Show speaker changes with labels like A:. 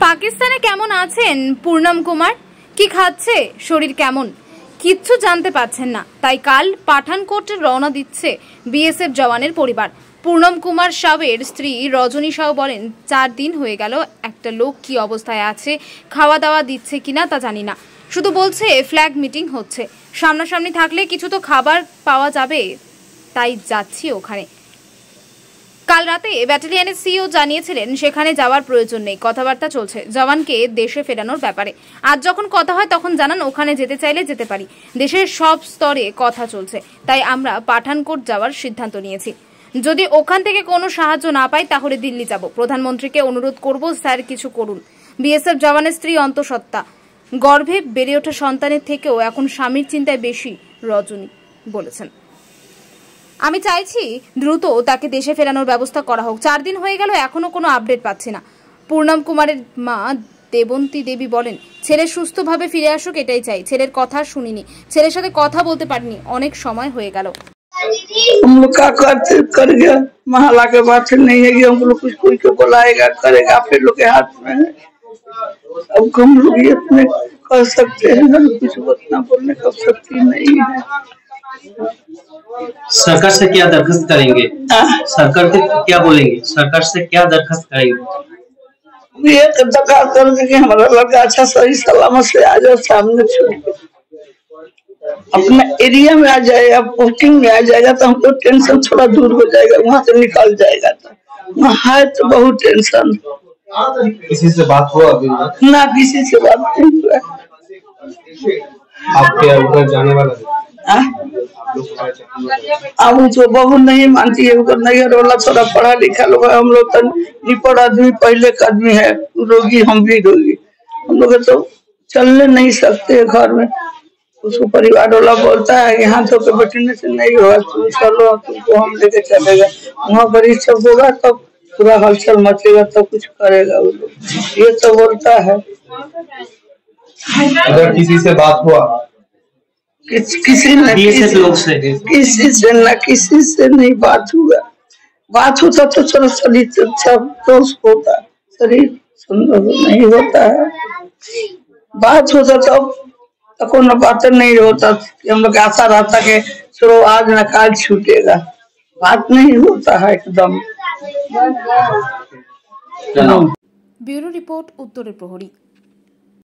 A: পাকিস্তানে কেমন আছেন পূর্ণম কুমার, কি খাচ্ছে, শরীর কেমন, কিচ্ছু জানতে পারছেন না। তাই কাল পাঠানকোট রওনা দিচ্ছে বিএসএফ জওয়ানের পরিবার। পূর্ণম কুমার সাহের স্ত্রী রজনী সাহ বলেন, 4 দিন হয়ে গেল, একটা লোক কি অবস্থায় আছে, খাওয়া দাওয়া দিচ্ছে কিনা তা জানি না। শুধু বলছে ফ্ল্যাগ মিটিং হচ্ছে, সামনাসামনি থাকলে কিছু তো খাবার পাওয়া যাবে, তাই যাচ্ছি ওখানে। কাল রাতে ব্যাটালিয়নের সিও জানিয়েছিলেন সেখানে যাওয়ার প্রয়োজন নেই, কথাবার্তা চলছে জওয়ানকে দেশে ফেরানোর ব্যাপারে। আজ যখন কথা হয় তখন জানান ওখানে যেতে চাইলে যেতে পারি, দেশের সব স্তরে কথা চলছে, তাই আমরা পাঠানকোট যাওয়ার সিদ্ধান্ত নিয়েছি। যদি ওখান থেকে কোনো সাহায্য না পাই তাহলে দিল্লি যাব। প্রধানমন্ত্রীকে অনুরোধ করব, স্যার কিছু করুন। বিএসএফ জওয়ানের স্ত্রী অন্তঃসত্ত্বা, গর্ভে বেড়ে ওঠা সন্তানের থেকেও এখন স্বামীর চিন্তায় বেশি রজনী বলেছেন। আমি চাইছি দ্রুত তাকে দেশে ফেরানোর ব্যবস্থা করা হোক। 4 দিন হয়ে গেল, এখনো কোনো আপডেট পাচ্ছি না। পূর্ণম কুমারের মা দেবন্তী দেবী বলেন, ছেলে সুস্থভাবে ফিরে আসুক এটাই চাই। ছেলের কথা শুনিনি, ছেলের সাথে কথা বলতে পারিনি, অনেক সময় হয়ে গেল।
B: हम लोग क्या करते कर गया, महला के बात नहीं है कि हम लोग कुछ कोई को बुलाएगा करेगा, आप लोग के हाथ में है। अब हम लोग ये अपने कर सकते हैं, कुछ उतना बोलने का शक्ति नहीं है।
C: सरकार से क्या दरखास्त करेंगे? सरकार से क्या बोलेंगे? सरकार से क्या दरखास्त करेंगे?
B: ये दरखास्त करेंगे कि हमारा लड़का अच्छा सही सलामत से आ जाए, सामने छोड़ अपना एरिया में आ जाएगा, पोस्टिंग में आ जाएगा तो हमको टेंशन थोड़ा दूर हो जाएगा, वहाँ से निकल जाएगा। तो वहाँ है तो बहुत टेंशन।
C: किसी से बात हुआ अभी?
B: ना किसी से बात नहीं हुआ।
C: आपके उधर जाने वाला
B: अब तो बहू नहीं मानती है, नैयर वाला थोड़ा पढ़ा लिखा लोग, हम लोग तो निपड़ आदमी, पहले का आदमी है, रोगी हम भी रोगी, हम लोग तो चलने नहीं सकते घर में। उसको परिवार वाला बोलता है यहाँ तो बैठने से नहीं होगा, तुम चलो, तुमको हम लेके चलेगा, वहाँ पर सब होगा तब पूरा हलचल मचेगा, तब कुछ करेगा वो लोग, ये तो बोलता है।
C: अगर किसी से बात हुआ?
B: किसी ने किसी से नहीं बात हुआ। बात होता तो चलो शरीर अच्छा दोस्त होता, शरीर सुंदर नहीं होता है। बात होता तो कोनो बात नहीं होता कि हम लोग आशा रहता कि चलो आज न काल छूटेगा, बात नहीं होता है एकदम।
A: ब्यूरो रिपोर्ट, उत्तरेर प्रहरी।